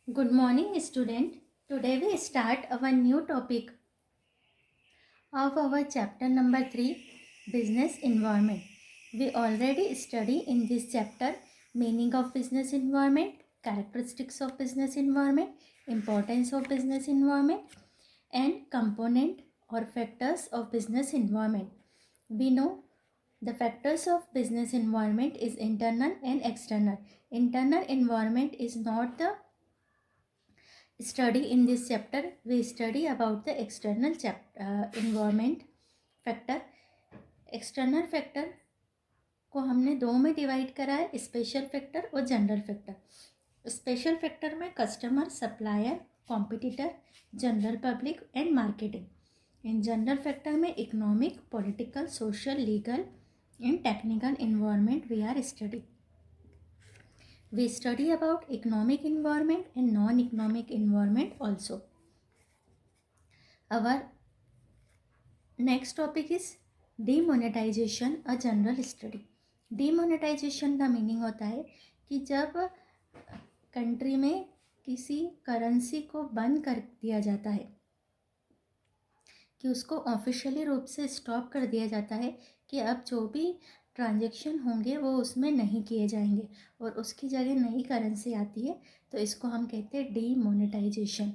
Good morning, student. Today we start our new topic of our chapter number 3, Business Environment. We already study in this chapter meaning of business environment, characteristics of business environment, importance of business environment, and component or factors of business environment. We know the factors of business environment is internal and external. Internal environment is not the study. In this chapter we study about the external environment factor. External factor को हमने दो में divide करा है, special factor और general factor. Special factor में customer, supplier, competitor, general public and marketing. इन general factor में economic, political, social, legal and technical environment we are study. We study about economic environment and non-economic environment also. Our next topic is demonetization, a general study. Demonetization का meaning होता है कि जब country में किसी currency को बंद कर दिया जाता है, कि उसको ऑफिशियली रूप से स्टॉप कर दिया जाता है कि अब जो भी ट्रांजैक्शन होंगे वो उसमें नहीं किए जाएंगे और उसकी जगह नई करेंसी आती है, तो इसको हम कहते हैं demonetisation.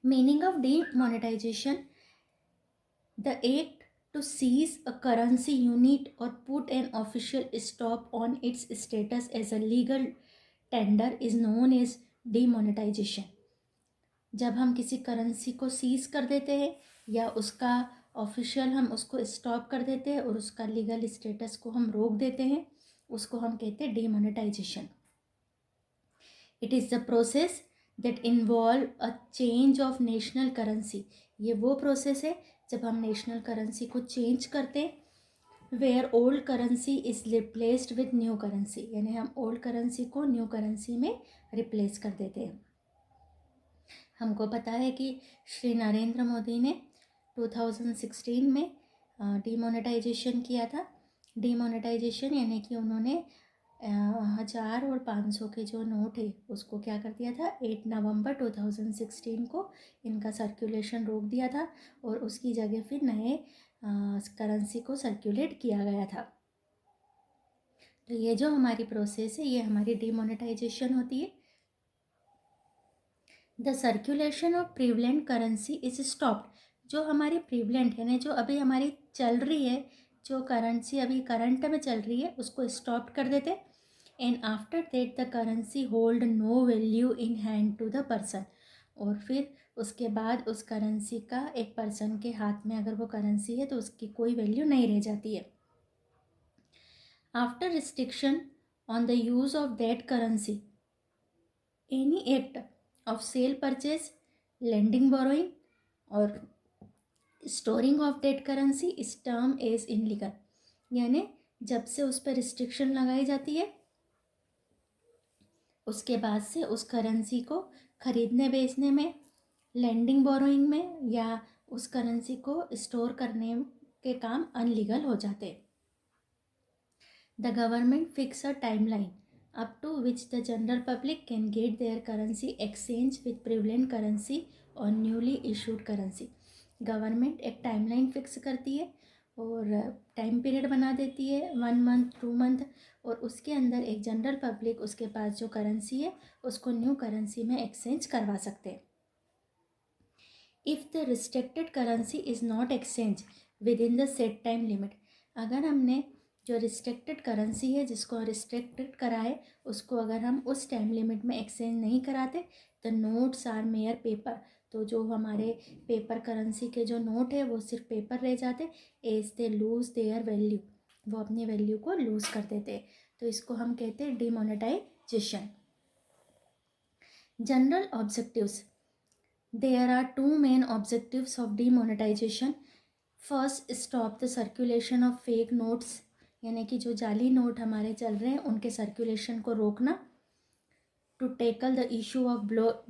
Meaning of demonetisation: the act to cease a currency unit और put an official stop on its status as a legal tender is known as demonetisation. जब हम किसी करेंसी को सीज कर देते हैं या उसका ऑफिशियल हम उसको स्टॉप कर देते हैं और उसका लीगल स्टेटस को हम रोक देते हैं, उसको हम कहते हैं demonetisation. It is the process that involve a change of national currency. ये वो प्रोसेस है जब हम नेशनल करेंसी को चेंज करते हैं. Where old currency is replaced with new currency, यानी हम ओल्ड करेंसी को न्यू करेंसी में रिप्लेस कर देते हैं. हमको पता है कि श्री नरेंद्र मोदी ने 2016 में डीमोनेटाइजेशन किया था. डीमोनेटाइजेशन यानी कि उन्होंने 1000 और 500 के जो नोट है उसको क्या कर दिया था, 8 नवंबर 2016 को इनका सर्कुलेशन रोक दिया था और उसकी जगह फिर नए करेंसी को सर्कुलेट किया गया था. तो ये जो हमारी प्रोसेस है ये हमारी डीमोनेटाइजेशन होती है. The circulation of prevalent currency is stopped. जो हमारी प्रीवलेंट यानी जो अभी हमारी चल रही है, जो करेंसी अभी करंट में चल रही है उसको स्टॉप कर देते. And after that the currency hold no value in hand to the person. और फिर उसके बाद उस करेंसी का एक पर्सन के हाथ में अगर वो करेंसी है तो उसकी कोई वैल्यू नहीं रह जाती है. After restriction on the use of that currency, any act of sale, purchase, lending, borrowing और स्टोरिंग ऑफ डेट करेंसी इस टर्म एज इनलीगल. यानी जब से उस पर रिस्ट्रिक्शन लगाई जाती है उसके बाद से उस करेंसी को खरीदने बेचने में, लेंडिंग बोरोइंग में या उस करेंसी को स्टोर करने के काम अनलीगल हो जाते. The government fix a timeline up to which the general public can get their currency exchange with prevalent currency or newly issued currency. Government एक टाइमलाइन फिक्स करती है और टाइम पीरियड बना देती है, 1 मंथ 2 मंथ, और उसके अंदर एक जनरल पब्लिक उसके पास जो करेंसी है उसको न्यू करेंसी में एक्सचेंज करवा सकते हैं. If the restricted currency is not exchange with in the set time limit. अगर हमने जो रिस्ट्रिक्टेड करेंसी है जिसको रिस्ट्रिक्टेड करा है उसको अगर हम उस टाइम लिमिट में एक्सचेंज नहीं कराते, the notes are mere paper. तो जो हमारे पेपर करेंसी के जो नोट है वो सिर्फ पेपर रह जाते, as they lose their value, वो अपनी वैल्यू को लूज़ कर देते. तो इसको हम कहते हैं demonetisation. General objectives: there are 2 main objectives of demonetisation. First, stop the circulation of fake notes, यानी कि जो जाली नोट हमारे चल रहे हैं उनके सर्कुलेशन को रोकना. To tackle the issue of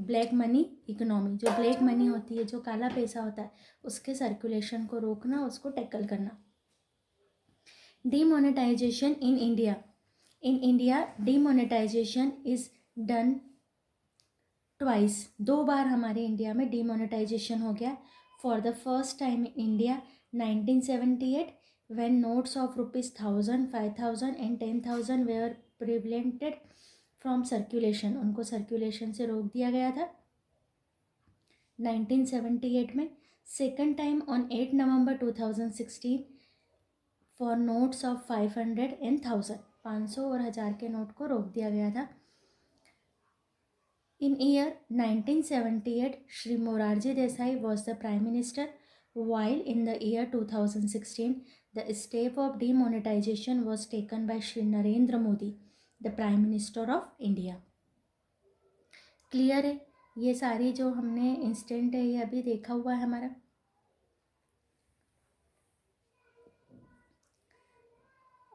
black money economy, जो ब्लैक मनी होती है, जो काला पैसा होता है, उसके सर्कुलेशन को रोकना, उसको टैकल करना. Demonetisation in India. In India demonetisation is done twice, 2 बार हमारे इंडिया में डीमोनेटाइजेशन हो गया. For the first time in India 1978 when notes of rupees 1000, 5000 and 10,000 were prevented from circulation. उनको सर्कुलेशन से रोक दिया गया था 1978 में. Second time on 8 November 2016 for notes of 500 and 1000, 500 और 1000 के नोट को रोक दिया गया था. In year 1978, Shri Morarji Desai was the Prime Minister, while in the year 2016, the step of demonetization was taken by Shri Narendra Modi, the Prime Minister of India. Clear है? ये सारी जो हमने इंस्टेंट है ये अभी देखा हुआ है हमारा.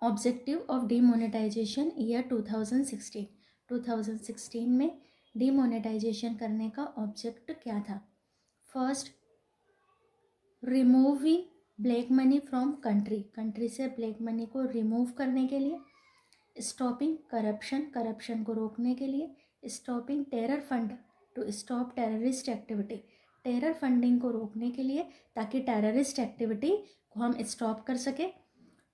Objective of demonetisation year 2016. 2016 में डीमोनेटाइजेशन करने का ऑब्जेक्ट क्या था? First, removing black money from country, country से ब्लैक मनी को रिमूव करने के लिए. स्टॉपिंग करप्शन, करप्शन को रोकने के लिए. Stopping terror fund to stop terrorist activity, terror funding को रोकने के लिए ताकि टेररिस्ट एक्टिविटी को हम स्टॉप कर सके.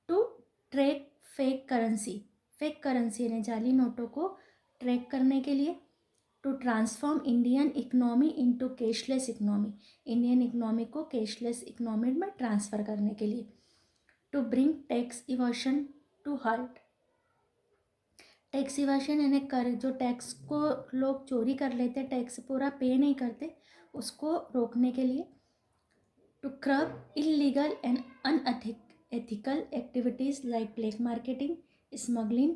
To track fake currency, fake currency यानी जाली नोटों को ट्रैक करने के लिए. To transform Indian economy into cashless economy, Indian economy को कैशलेस इकनॉमी में ट्रांसफ़र करने के लिए. To bring tax evasion to halt, tax evasion यानी कर जो टैक्स को लोग चोरी कर लेते, टैक्स पूरा पे नहीं करते, उसको रोकने के लिए. To curb illegal and unethical activities like black marketing, smuggling,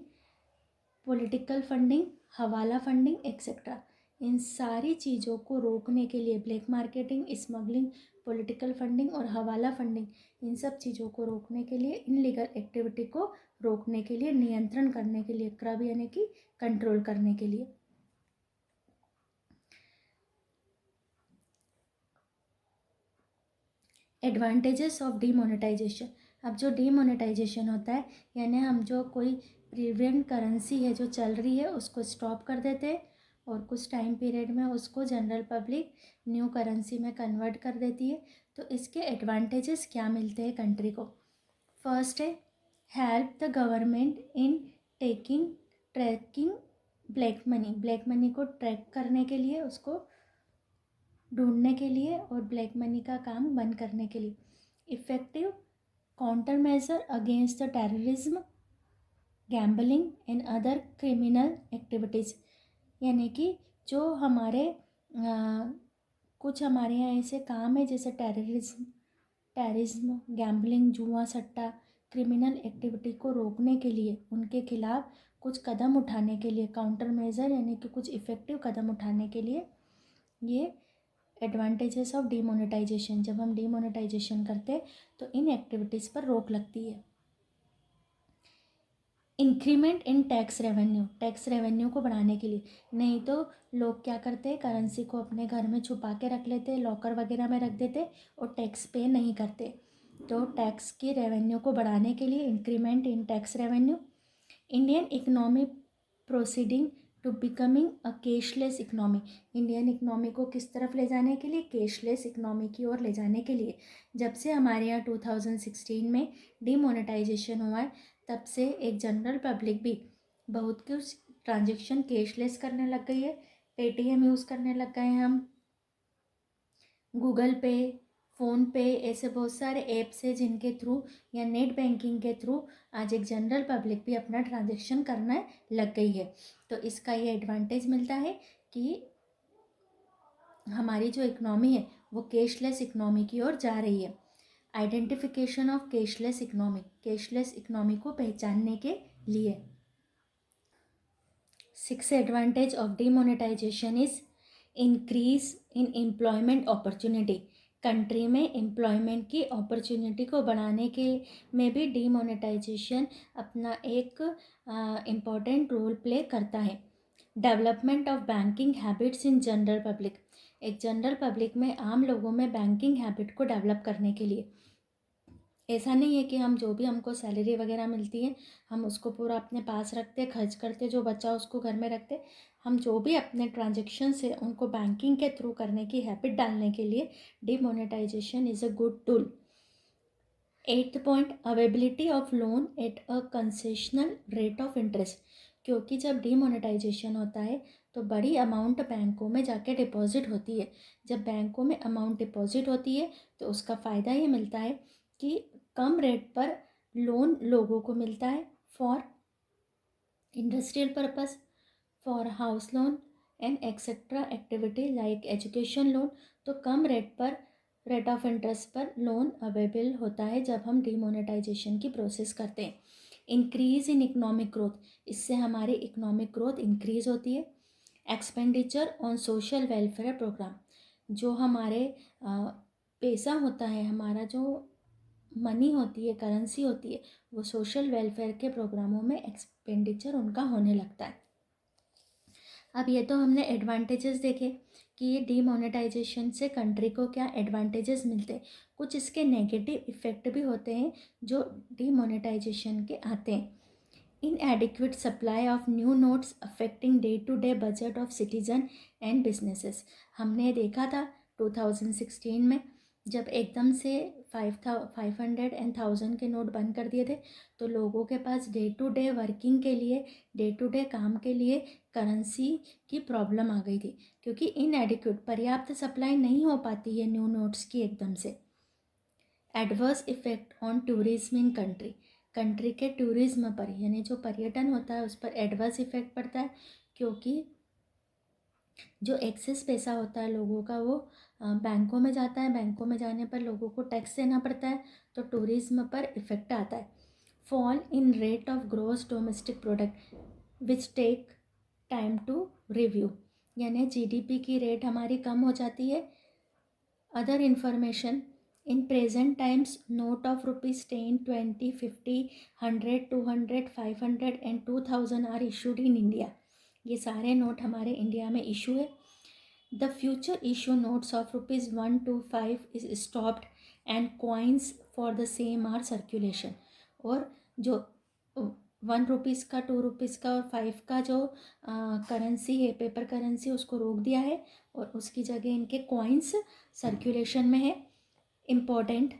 political funding, hawala funding etcetera. इन सारी चीज़ों को रोकने के लिए, black marketing, smuggling, political funding और हवाला फंडिंग, इन सब चीज़ों को रोकने के लिए, इन लीगल एक्टिविटी को रोकने के लिए, नियंत्रण करने के लिए, कर्ब यानी कि कंट्रोल करने के लिए. Advantages of demonetisation. अब जो डीमोनेटाइजेशन होता है यानी हम जो कोई प्रीवियंट करेंसी है जो चल रही है उसको स्टॉप कर देते हैं और कुछ टाइम पीरियड में उसको जनरल पब्लिक न्यू करेंसी में कन्वर्ट कर देती है. तो इसके एडवांटेजेस क्या मिलते हैं कंट्री को? फर्स्ट है help the government in tracking black money, black money को ट्रैक करने के लिए, उसको ढूंढने के लिए और ब्लैक मनी का काम बंद करने के लिए. Effective counter measure against the terrorism, gambling and other criminal activities, यानी कि जो हमारे कुछ हमारे यहाँ ऐसे काम है जैसे टेररिज्म, गैम्बलिंग, जुआ सट्टा, क्रिमिनल एक्टिविटी को रोकने के लिए, उनके खिलाफ कुछ कदम उठाने के लिए, काउंटर मेजर यानी कि कुछ इफ़ेक्टिव कदम उठाने के लिए ये एडवांटेजेस ऑफ डीमोनेटाइजेशन. जब हम डीमोनेटाइजेशन करते हैं तो इन एक्टिविटीज़ पर रोक लगती है. Increment in tax revenue, tax revenue को बढ़ाने के लिए. नहीं तो लोग क्या करते हैं, करेंसी को अपने घर में छुपा के रख लेते, लॉकर वगैरह में रख देते और टैक्स पे नहीं करते. तो टैक्स की रेवेन्यू को बढ़ाने के लिए increment in tax revenue. Indian economy proceeding to becoming a cashless economy, Indian economy को किस तरफ ले जाने के लिए? कैशलेस इकनॉमी की ओर ले जाने के लिए. जब से हमारे यहाँ 2016 में डीमोनेटाइजेशन हुआ है तब से एक जनरल पब्लिक भी बहुत कुछ ट्रांजेक्शन कैशलेस करने लग गई है. पेटीएम यूज़ करने लग गए हैं हम, गूगल पे, फ़ोन पे, ऐसे बहुत सारे ऐप्स हैं जिनके थ्रू या नेट बैंकिंग के थ्रू आज एक जनरल पब्लिक भी अपना ट्रांजेक्शन करने लग गई है. तो इसका ये एडवांटेज मिलता है कि हमारी जो इकनॉमी है वो कैशलेस इकनॉमी की ओर जा रही है. Identification of cashless economy, cashless economy को पहचानने के लिए. Six advantage of demonetisation is increase in employment opportunity. Country में एम्प्लॉयमेंट की अपॉर्चुनिटी को बढ़ाने के में भी डीमोनेटाइजेशन अपना एक इम्पॉर्टेंट रोल प्ले करता है. Development of banking habits in general public, एक जनरल पब्लिक में, आम लोगों में बैंकिंग हैबिट को डेवलप करने के लिए. ऐसा नहीं है कि हम जो भी हमको सैलरी वगैरह मिलती है हम उसको पूरा अपने पास रखते, खर्च करते, जो बचा उसको घर में रखते। हम जो भी अपने ट्रांजेक्शन से उनको बैंकिंग के थ्रू करने की हैबिट डालने के लिए demonetisation is a good tool. 8th point, availability of loan at a concessional rate of interest. क्योंकि जब डिमोनेटाइजेशन होता है तो बड़ी अमाउंट बैंकों में जाके डिपॉजिट होती है। जब बैंकों में अमाउंट डिपॉजिट होती है तो उसका फ़ायदा ये मिलता है कि कम रेट पर लोन लोगों को मिलता है for industrial purpose, for house loan and etcetera activity like education loan. तो कम रेट ऑफ इंटरेस्ट पर लोन अवेलेबल होता है जब हम डिमोनेटाइजेशन की प्रोसेस करते हैं। इंक्रीज इन इकोनॉमिक ग्रोथ, इससे हमारी इकोनॉमिक ग्रोथ इंक्रीज होती है। Expenditure on social welfare programme, जो हमारे पैसा होता है, हमारा जो मनी होती है, करेंसी होती है, वो सोशल वेलफेयर के प्रोग्रामों में एक्सपेंडिचर उनका होने लगता है। अब ये तो हमने एडवांटेजेस देखे कि ये डीमोनेटाइजेशन से कंट्री को क्या एडवांटेजेस मिलते हैं। कुछ इसके नेगेटिव इफ़ेक्ट भी होते हैं जो डीमोनेटाइजेशन के आते हैं। Inadequate supply of new notes affecting day to day budget of citizen and businesses. हमने देखा था 2016 में जब एकदम से 500 एंड 1000 के नोट बंद कर दिए थे तो लोगों के पास डे टू डे वर्किंग के लिए, डे टू डे काम के लिए करेंसी की प्रॉब्लम आ गई थी, क्योंकि इनएडिक्वेट पर्याप्त सप्लाई नहीं हो पाती है न्यू नोट्स की एकदम से। Adverse effect on tourism in country, country के टूरिज्म पर यानी जो पर्यटन होता है उस पर एडवर्स इफेक्ट पड़ता है, क्योंकि जो एक्सेस पैसा होता है लोगों का वो बैंकों में जाता है। बैंकों में जाने पर लोगों को टैक्स देना पड़ता है, तो टूरिज्म पर इफेक्ट आता है। Fall in rate of gross domestic product which take time to review, यानी जीडीपी की रेट हमारी कम हो जाती है। Other information, in present times note of rupees 10, 20, 50, 100, 200, 500 and 2000 are issued in India। ये सारे नोट हमारे इंडिया में इशू है। The future issue notes of rupees 1 to 5 is stopped and coins for the same are circulation. और जो 1 rupees का, 2 rupees का और 5 का जो करेंसी है, पेपर करेंसी, उसको रोक दिया है और उसकी जगह इनके कॉइन्स सर्कुलेशन में है। Important,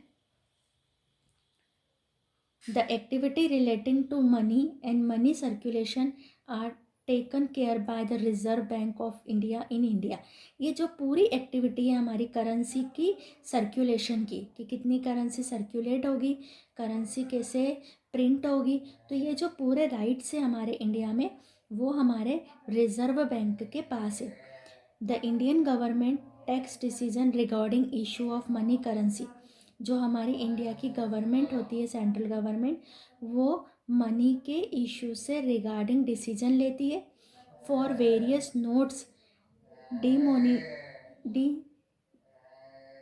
the activity relating to money and money circulation are taken care by the Reserve Bank of India in India। ये जो पूरी एक्टिविटी है हमारी करेंसी की सर्कुलेशन की, कि कितनी करेंसी सर्कुलेट होगी, करेंसी कैसे प्रिंट होगी, तो ये जो पूरे राइट्स है हमारे इंडिया में वो हमारे रिजर्व बैंक के पास है। The Indian government tax decision regarding issue of money currency, जो हमारी इंडिया की गवर्नमेंट होती है, सेंट्रल गवर्नमेंट, वो मनी के इशू से रिगार्डिंग डिसीजन लेती है। फॉर वेरियस नोट्स डिमोनी डी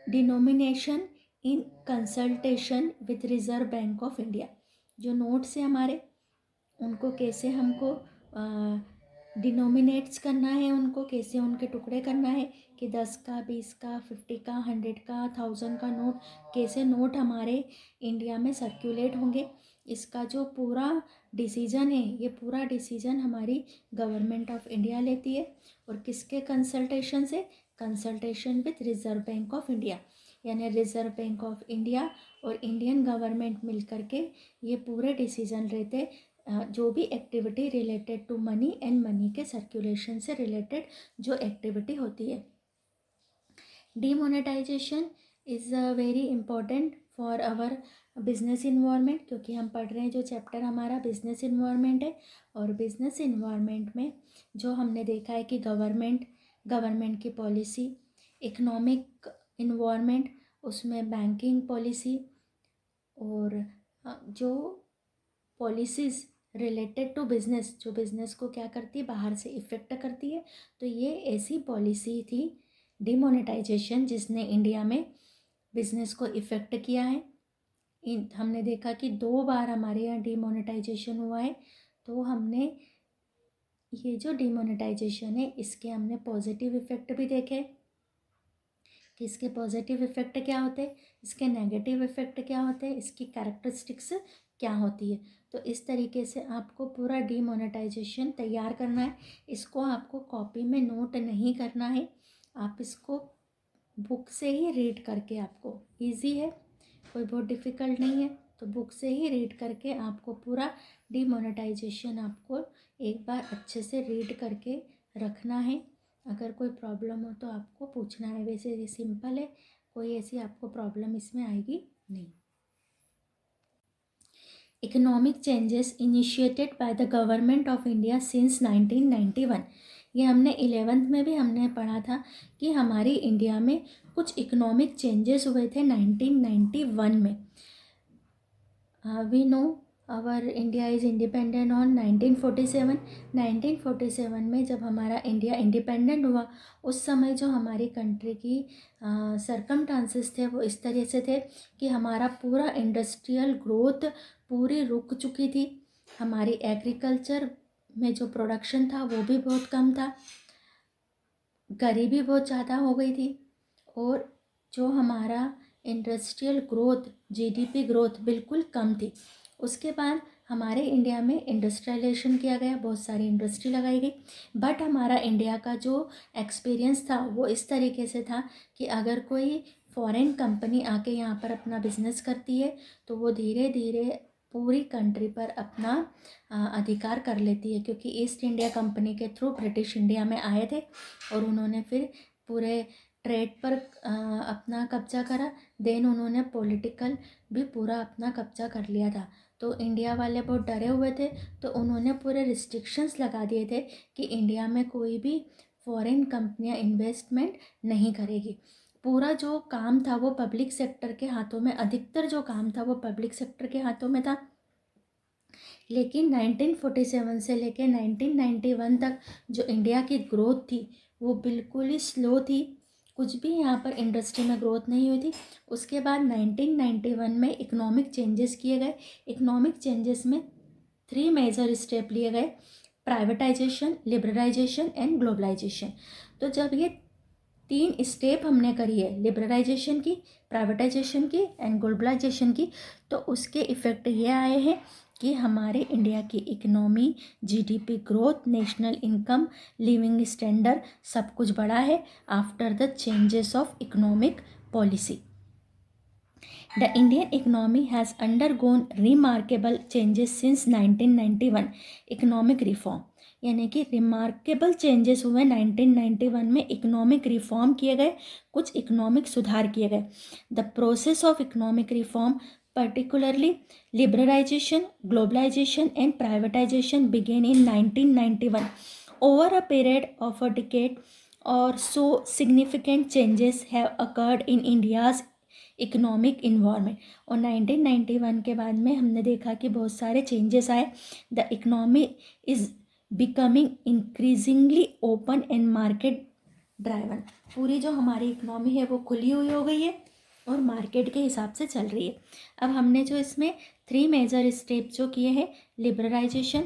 denomination in consultation with reserve bank of India. जो नोट्स है हमारे उनको कैसे हमको डिनोमिनेट्स करना है, उनको कैसे उनके टुकड़े करना है कि 10 का, 20 का, 50 का, 100 का, 1000 का नोट, कैसे नोट हमारे इंडिया में सर्कुलेट होंगे, इसका जो पूरा डिसीजन है, ये पूरा डिसीजन हमारी गवर्नमेंट ऑफ इंडिया लेती है। और किसके कंसल्टेशन से? Consultation with reserve bank of India, यानी रिजर्व बैंक ऑफ इंडिया और इंडियन गवर्नमेंट मिल करके ये पूरे डिसीजन लेते जो भी activity related to money and money के सर्कुलेशन से रिलेटेड जो एक्टिविटी होती है। Demonetisation is very important for our business environment, क्योंकि हम पढ़ रहे हैं जो चैप्टर हमारा बिजनेस इन्वायरमेंट है। और बिजनेस इन्वायरमेंट में जो हमने देखा है कि गवर्नमेंट की पॉलिसी, इकोनॉमिक इन्वायरमेंट, उसमें बैंकिंग पॉलिसी और जो पॉलिसीज़ रिलेटेड टू बिज़नेस, जो बिज़नेस को क्या करती है, बाहर से इफ़ेक्ट करती है। तो ये ऐसी पॉलिसी थी डिमोनेटाइजेशन जिसने इंडिया में बिज़नेस को इफ़ेक्ट किया है। हमने देखा कि 2 बार हमारे यहाँ डिमोनेटाइजेशन हुआ है। तो हमने ये जो डिमोनेटाइजेशन है इसके हमने पॉजिटिव इफ़ेक्ट भी देखे कि इसके पॉजिटिव इफ़ेक्ट क्या होते हैं, इसके नेगेटिव इफ़ेक्ट क्या होते हैं, इसकी कैरेक्टरिस्टिक्स क्या होती है। तो इस तरीके से आपको पूरा डीमोनेटाइजेशन तैयार करना है। इसको आपको कॉपी में नोट नहीं करना है, आप इसको बुक से ही रीड करके, आपको इजी है, कोई बहुत डिफ़िकल्ट नहीं है, तो बुक से ही रीड करके आपको पूरा डीमोनेटाइजेशन आपको एक बार अच्छे से रीड करके रखना है। अगर कोई प्रॉब्लम हो तो आपको पूछना है। वैसे ये सिंपल है, कोई ऐसी आपको प्रॉब्लम इसमें आएगी नहीं। Economic changes initiated by the government of India since 1991। ये हमने 11th में भी हमने पढ़ा था कि हमारी इंडिया में कुछ इकोनॉमिक चेंजेस हुए थे 1991 में। We know our India is independent on 1947। 1947 में जब हमारा इंडिया इंडिपेंडेंट हुआ, उस समय जो हमारी कंट्री की सरकमस्टांसेस थे वो इस तरह से थे कि हमारा पूरा इंडस्ट्रियल ग्रोथ पूरी रुक चुकी थी। हमारी एग्रीकल्चर में जो प्रोडक्शन था वो भी बहुत कम था, गरीबी बहुत ज़्यादा हो गई थी, और जो हमारा इंडस्ट्रियल ग्रोथ, जीडीपी ग्रोथ बिल्कुल कम थी। उसके बाद हमारे इंडिया में इंडस्ट्रियलाइजेशन किया गया, बहुत सारी इंडस्ट्री लगाई गई, बट हमारा इंडिया का जो एक्सपीरियंस था वो इस तरीके से था कि अगर कोई फॉरेन कंपनी आके यहाँ पर अपना बिजनेस करती है तो वो धीरे धीरे पूरी कंट्री पर अपना अधिकार कर लेती है, क्योंकि ईस्ट इंडिया कंपनी के थ्रू ब्रिटिश इंडिया में आए थे और उन्होंने फिर पूरे ट्रेड पर अपना कब्जा करा। देन उन्होंने पॉलिटिकल भी पूरा अपना कब्जा कर लिया था। तो इंडिया वाले बहुत डरे हुए थे, तो उन्होंने पूरे रिस्ट्रिक्शंस लगा दिए थे कि इंडिया में कोई भी फॉरेन कंपनियां इन्वेस्टमेंट नहीं करेगी। पूरा जो काम था वो पब्लिक सेक्टर के हाथों में, अधिकतर जो काम था वो पब्लिक सेक्टर के हाथों में था। लेकिन 1947 से लेकर 1991 तक जो इंडिया की ग्रोथ थी वो बिल्कुल ही स्लो थी, कुछ भी यहाँ पर इंडस्ट्री में ग्रोथ नहीं हुई थी। उसके बाद 1991 में इकोनॉमिक चेंजेस किए गए। इकोनॉमिक चेंजेस में 3 मेजर स्टेप लिए गए: प्राइवेटाइजेशन, लिबरलाइजेशन एंड ग्लोबलाइजेशन। तो जब ये 3 स्टेप हमने करी है, लिबरलाइजेशन की, प्राइवेटाइजेशन की एंड ग्लोबलाइजेशन की, तो उसके इफ़ेक्ट ये आए हैं कि हमारे इंडिया की economy, GDP growth, national income, living standard सब कुछ बढ़ा है after the changes of economic policy. The Indian economy has undergone remarkable changes since 1991 economic reform, यानी कि रिमार्केबल चेंजेस हुए 1991 में, इकोनॉमिक रिफॉर्म किए गए, कुछ इकोनॉमिक सुधार किए गए। The process of economic reform particularly liberalization, globalization and privatization began in 1991. Over a period of a decade or so, significant changes have occurred in India's economic environment. और 1991 के बाद में हमने देखा कि बहुत सारे चेंजेस आए। The economy is becoming increasingly open and market driven. पूरी जो हमारी इकोनॉमी है वो खुली हुई हो गई है और मार्केट के हिसाब से चल रही है। अब हमने जो इसमें 3 मेजर स्टेप जो किए हैं, लिबरलाइजेशन,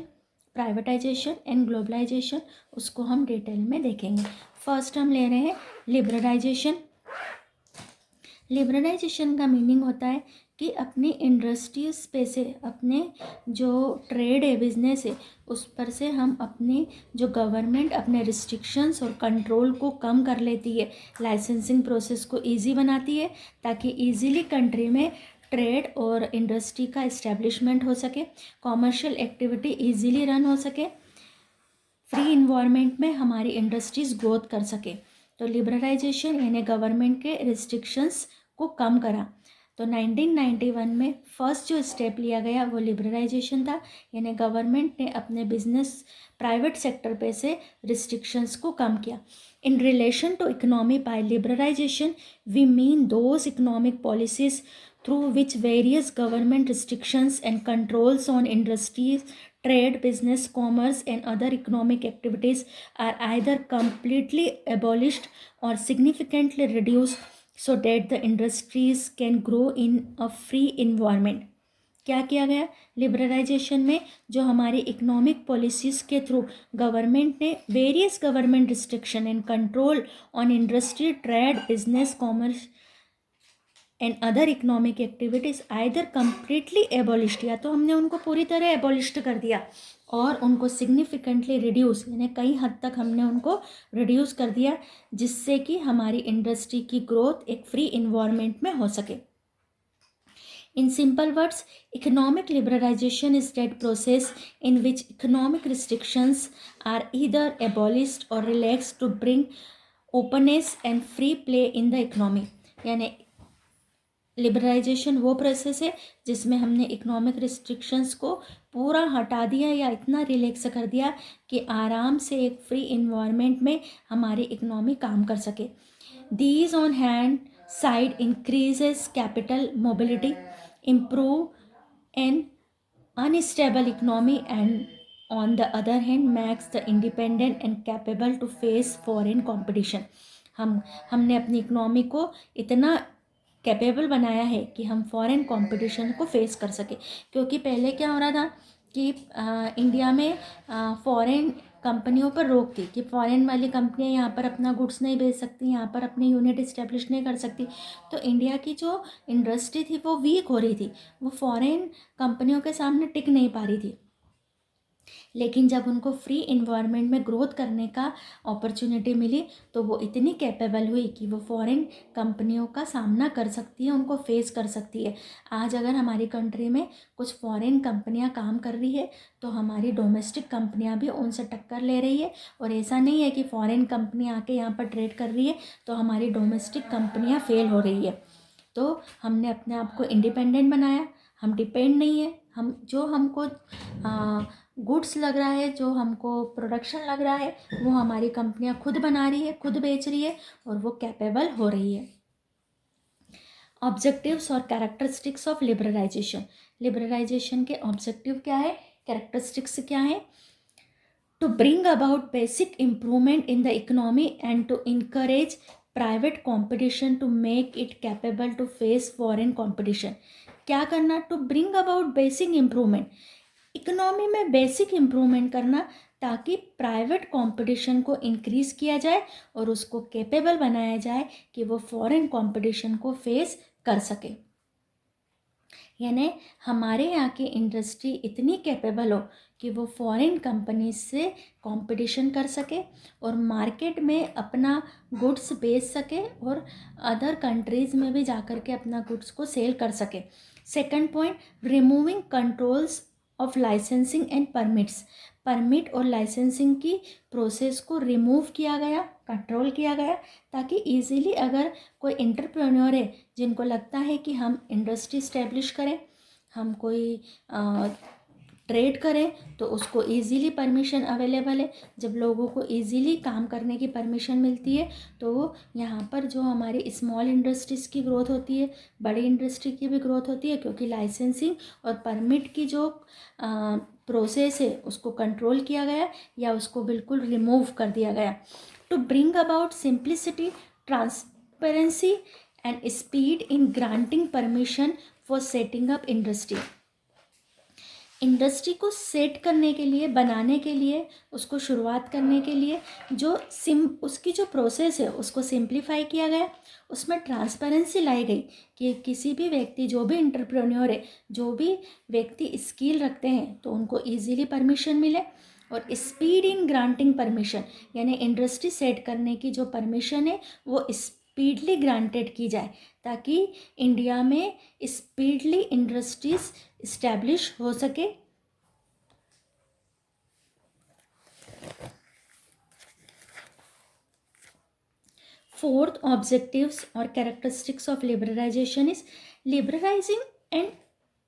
प्राइवेटाइजेशन एंड ग्लोबलाइजेशन, उसको हम डिटेल में देखेंगे। फर्स्ट हम ले रहे हैं लिबरलाइजेशन। लिबरलाइजेशन का मीनिंग होता है कि अपनी इंडस्ट्रीज पे से, अपने जो ट्रेड है, बिजनेस है, उस पर से हम अपने जो गवर्नमेंट अपने रिस्ट्रिक्शंस और कंट्रोल को कम कर लेती है, लाइसेंसिंग प्रोसेस को इजी बनाती है ताकि इजीली कंट्री में ट्रेड और इंडस्ट्री का इस्टेब्लिशमेंट हो सके, कॉमर्शियल एक्टिविटी इजीली रन हो सके, फ्री इन्वायरमेंट में हमारी इंडस्ट्रीज ग्रोथ कर सके। तो लिबरलाइजेशन यानी गवर्नमेंट के रिस्ट्रिक्शंस को कम करा। तो 1991 में फर्स्ट जो स्टेप लिया गया वो लिबरलाइजेशन था, यानी गवर्नमेंट ने अपने बिजनेस प्राइवेट सेक्टर पे से रिस्ट्रिक्शंस को कम किया। In relation to economy by liberalisation we mean those economic policies through which various government restrictions and controls on industries, trade, business, commerce, and other economic activities are either completely abolished or significantly reduced so that the industries can grow in a free environment. क्या किया गया liberalisation में? जो हमारी economic policies के through government ने various government restriction and control on industry, trade, business, commerce and other economic activities either completely abolished, या तो हमने उनको पूरी तरह एबॉलिश्ड कर दिया और उनको सिग्निफिकेंटली रिड्यूस, यानी कई हद तक हमने उनको रिड्यूस कर दिया, जिससे कि हमारी इंडस्ट्री की ग्रोथ एक फ्री इन्वायरमेंट में हो सके। In simple words, economic liberalization is that process in which economic restrictions are either abolished or relaxed to bring openness and free play in the economy. यानी लिबरलाइजेशन वो process है जिसमें हमने economic restrictions को पूरा हटा दिया या इतना रिलैक्स कर दिया कि आराम से एक फ्री इन्वायरमेंट में हमारी इकोनॉमी काम कर सके। These on hand side increases capital mobility, improve an unstable economy, and on the other hand makes the independent and capable to face foreign competition. हमने अपनी इकोनॉमी को इतना कैपेबल बनाया है कि हम फॉरेन कंपटीशन को फेस कर सके। क्योंकि पहले क्या हो रहा था कि इंडिया में फॉरेन कंपनियों पर रोक थी कि फॉरेन वाली कंपनियां यहाँ पर अपना गुड्स नहीं बेच सकती, यहाँ पर अपनी यूनिट इस्टेब्लिश नहीं कर सकती। तो इंडिया की जो इंडस्ट्री थी वो वीक हो रही थी, वो फॉरेन कंपनियों के सामने टिक नहीं पा रही थी। लेकिन जब उनको फ्री इन्वायरमेंट में ग्रोथ करने का अपॉर्चुनिटी मिली तो वो इतनी कैपेबल हुई कि वो फॉरेन कंपनियों का सामना कर सकती है, उनको फेस कर सकती है। आज अगर हमारी कंट्री में कुछ फॉरेन कंपनियां काम कर रही है तो हमारी डोमेस्टिक कंपनियां भी उनसे टक्कर ले रही है। और ऐसा नहीं है कि फॉरेन कंपनियां आके यहाँ पर ट्रेड कर रही है तो हमारी डोमेस्टिक कंपनियां फेल हो रही है। तो हमने अपने आप को इंडिपेंडेंट बनाया, हम डिपेंड नहीं है, हम जो हमको गुड्स लग रहा है, जो हमको प्रोडक्शन लग रहा है, वो हमारी कंपनियां खुद बना रही है, खुद बेच रही है और वो कैपेबल हो रही है। ऑब्जेक्टिव्स और कैरेक्टरिस्टिक्स ऑफ लिबरलाइजेशन। लिबरलाइजेशन के ऑब्जेक्टिव क्या है, कैरेक्टरिस्टिक्स क्या है? To bring about basic improvement in the economy and to encourage private competition to make it capable to face foreign competition. क्या करना? To bring about basic improvement, economy में basic improvement करना ताकि private competition को increase किया जाए और उसको कैपेबल बनाया जाए कि वो फॉरेन कंपटीशन को फेस कर सके। यानी हमारे यहाँ की इंडस्ट्री इतनी कैपेबल हो कि वो फॉरेन कंपनी से कंपटीशन कर सके और मार्केट में अपना गुड्स बेच सके और अदर कंट्रीज़ में भी जाकर के अपना गुड्स को सेल कर सके। Second point, removing controls of licensing and permits. Permit और लाइसेंसिंग की प्रोसेस को रिमूव किया गया, कंट्रोल किया गया, ताकि इजीली अगर कोई एंटरप्रेन्योर है जिनको लगता है कि हम इंडस्ट्री इस्टेब्लिश करें, हम कोई ट्रेड करें, तो उसको इजीली परमिशन अवेलेबल है। जब लोगों को इजीली काम करने की परमिशन मिलती है तो यहाँ पर जो हमारी स्मॉल इंडस्ट्रीज़ की ग्रोथ होती है, बड़ी इंडस्ट्री की भी ग्रोथ होती है, क्योंकि लाइसेंसिंग और परमिट की जो प्रोसेस है उसको कंट्रोल किया गया या उसको बिल्कुल रिमूव कर दिया गया। To bring about simplicity, transparency and speed in granting permission for setting up industry. Industry को सेट करने के लिए, बनाने के लिए, उसको शुरुआत करने के लिए जो उसकी जो प्रोसेस है उसको सिंप्लीफाई किया गया, उसमें ट्रांसपेरेंसी लाई गई कि किसी भी व्यक्ति, जो भी एंटरप्रेन्योर है, जो भी व्यक्ति स्किल रखते हैं तो उनको इजीली परमिशन मिले। और स्पीड इन ग्रांटिंग परमिशन, यानी इंडस्ट्री सेट करने की जो परमिशन है वो स्पीडली ग्रांटेड की जाए ताकि इंडिया में स्पीडली इंडस्ट्रीज इस्टेब्लिश हो सके। फोर्थ ऑब्जेक्टिव्स और characteristics of liberalisation is liberalising and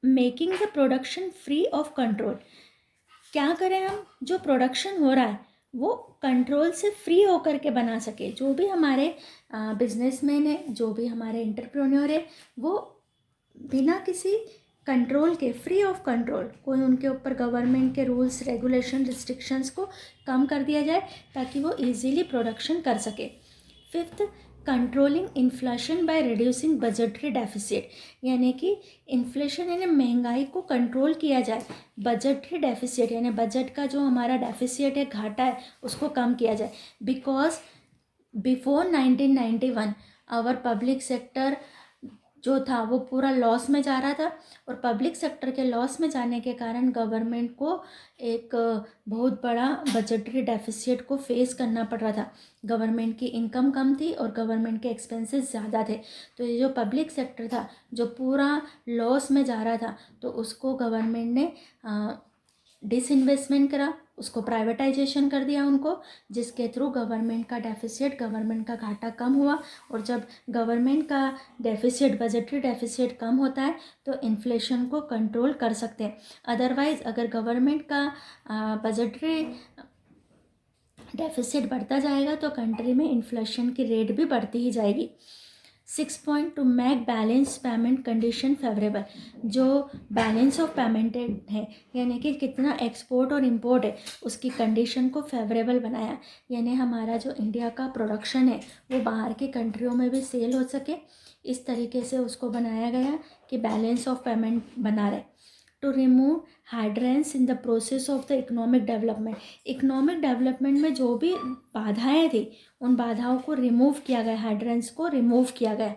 making the production free of control. क्या करें हम? जो प्रोडक्शन हो रहा है वो कंट्रोल से फ्री होकर के बना सके। जो भी हमारे बिजनेसमैन है, जो भी हमारे एंटरप्रेन्योर है, वो बिना किसी कंट्रोल के, फ्री ऑफ कंट्रोल, कोई उनके ऊपर गवर्नमेंट के रूल्स, रेगुलेशन, रिस्ट्रिक्शंस को कम कर दिया जाए ताकि वो इजीली प्रोडक्शन कर सके। Fifth, controlling inflation by reducing budgetary deficit, यानी कि इन्फ्लेशन यानी महंगाई को कंट्रोल किया जाए, बजटरी डेफिसिट यानी बजट का जो हमारा डेफिसिट है, घाटा है, उसको कम किया जाए। Because before 1991 our public sector जो था वो पूरा लॉस में जा रहा था, और पब्लिक सेक्टर के लॉस में जाने के कारण गवर्नमेंट को एक बहुत बड़ा बजटरी डेफिसिट को फेस करना पड़ रहा था। गवर्नमेंट की इनकम कम थी और गवर्नमेंट के एक्सपेंसेस ज़्यादा थे, तो ये जो पब्लिक सेक्टर था जो पूरा लॉस में जा रहा था, तो उसको गवर्नमेंट ने डिसइन्वेस्टमेंट करा, उसको प्राइवेटाइजेशन कर दिया उनको, जिसके थ्रू गवर्नमेंट का डेफिसिट, गवर्नमेंट का घाटा कम हुआ। और जब गवर्नमेंट का डेफिसिट, बजटरी डेफिसिट कम होता है तो इन्फ्लेशन को कंट्रोल कर सकते हैं। अदरवाइज़ अगर गवर्नमेंट का बजटरी डेफिसिट बढ़ता जाएगा तो कंट्री में इन्फ्लेशन की रेट भी बढ़ती ही जाएगी। 6 point, to make balance payment condition favourable, जो बैलेंस ऑफ पेमेंट है यानी कि कितना एक्सपोर्ट और इंपोर्ट है उसकी कंडीशन को फेवरेबल बनाया, यानी हमारा जो इंडिया का प्रोडक्शन है वो बाहर की कंट्रियों में भी सेल हो सके, इस तरीके से उसको बनाया गया कि बैलेंस ऑफ पेमेंट बना रहे। To remove hindrance in the process of the economic development, economic development में जो भी बाधाएं थी उन बाधाओं को रिमूव किया गया, हाइड्रेंस को रिमूव किया गया।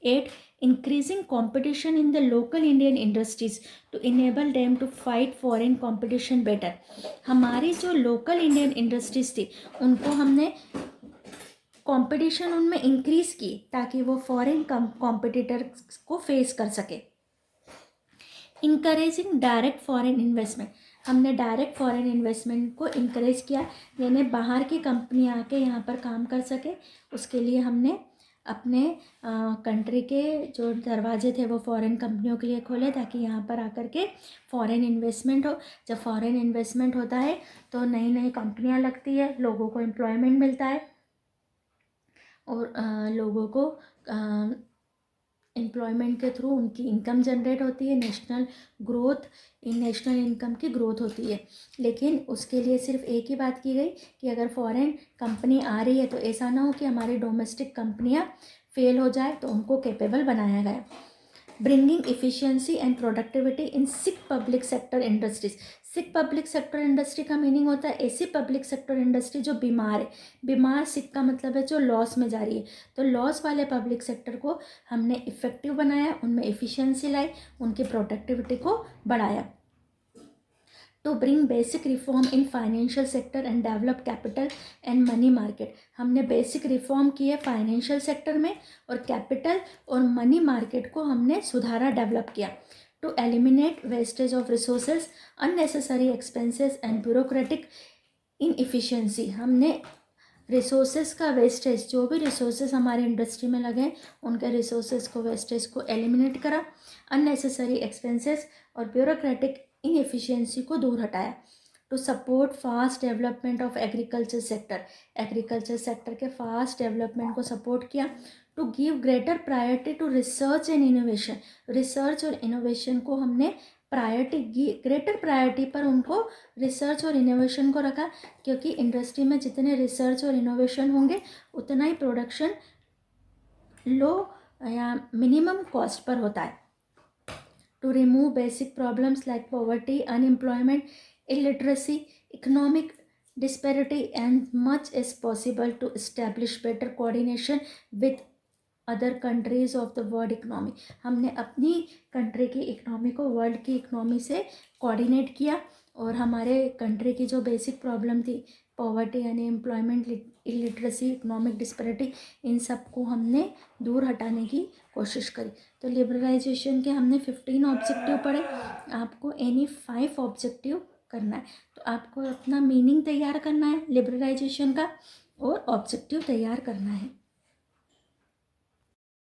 8, increasing competition in the local Indian industries to enable them to fight foreign competition better, हमारी जो लोकल इंडियन इंडस्ट्रीज थी उनको हमने कंपटीशन उनमें इंक्रीज की ताकि वो फॉरेन कॉम्पिटिटर्स को फेस कर सके। इंकरेजिंग डायरेक्ट फॉरेन इन्वेस्टमेंट, हमने डायरेक्ट फॉरेन इन्वेस्टमेंट को इंकरेज किया, यानी बाहर की कंपनी आके यहाँ पर काम कर सके, उसके लिए हमने अपने कंट्री के जो दरवाजे थे वो फॉरेन कंपनियों के लिए खोले ताकि यहाँ पर आकर के फॉरेन इन्वेस्टमेंट हो। जब फॉरेन इन्वेस्टमेंट होता है तो नई नई कंपनियाँ लगती है, लोगों को एम्प्लॉयमेंट मिलता है और लोगों को एम्प्लॉयमेंट के थ्रू उनकी इनकम जनरेट होती है, नेशनल ग्रोथ, नेशनल इनकम की ग्रोथ होती है। लेकिन उसके लिए सिर्फ एक ही बात की गई कि अगर फॉरेन कंपनी आ रही है तो ऐसा ना हो कि हमारी डोमेस्टिक कंपनियां फेल हो जाए, तो उनको कैपेबल बनाया गया। Bringing efficiency and productivity in sick public sector industries, sick public sector industry का मीनिंग होता है ऐसी पब्लिक सेक्टर इंडस्ट्री जो बीमार है, बीमार, सिक का मतलब है जो लॉस में जा रही है, तो लॉस वाले पब्लिक सेक्टर को हमने इफेक्टिव बनाया, उनमें इफिशियंसी लाई, उनकी प्रोडक्टिविटी को बढ़ाया। To bring basic reform in financial sector and develop capital and money market, हमने बेसिक रिफॉर्म किए फाइनेंशियल सेक्टर में और कैपिटल और मनी मार्केट को हमने सुधारा, डेवलप किया। To eliminate wastage of resources, unnecessary expenses and bureaucratic inefficiency, हमने रिसोर्सेज का वेस्टेज, जो भी रिसोर्सेज हमारे इंडस्ट्री में लगे उनके रिसोर्सेज को, वेस्टेज को एलिमिनेट करा, अननेसेसरी एक्सपेंसेस और ब्यूरोक्रेटिक इनएफिशिएंसी को दूर हटाया। To support fast development of agriculture sector, agriculture sector के फास्ट डेवलपमेंट को सपोर्ट किया। To give greater priority to research and innovation, research और इनोवेशन को हमने प्रायोरिटी, ग्रेटर प्रायोरिटी पर उनको रिसर्च और इनोवेशन को रखा, क्योंकि इंडस्ट्री में जितने रिसर्च और इनोवेशन होंगे उतना ही प्रोडक्शन लो या मिनिमम कॉस्ट पर होता है। To remove basic problems like poverty, unemployment, illiteracy, economic disparity and much as possible to establish better coordination with other countries of the world economy, हमने अपनी कंट्री की इकनॉमी को वर्ल्ड की economy से coordinate किया और हमारे कंट्री की जो बेसिक प्रॉब्लम थी, पॉवर्टी यानी एम्प्लॉयमेंट, इलिटरेसी, इकोनॉमिक डिस्पैरिटी, इन सब को हमने दूर हटाने की कोशिश करी। तो लिबरलाइजेशन के हमने 15 ऑब्जेक्टिव पढ़े, आपको एनी 5 ऑब्जेक्टिव करना है, तो आपको अपना मीनिंग तैयार करना है लिबरलाइजेशन का और ऑब्जेक्टिव तैयार करना है।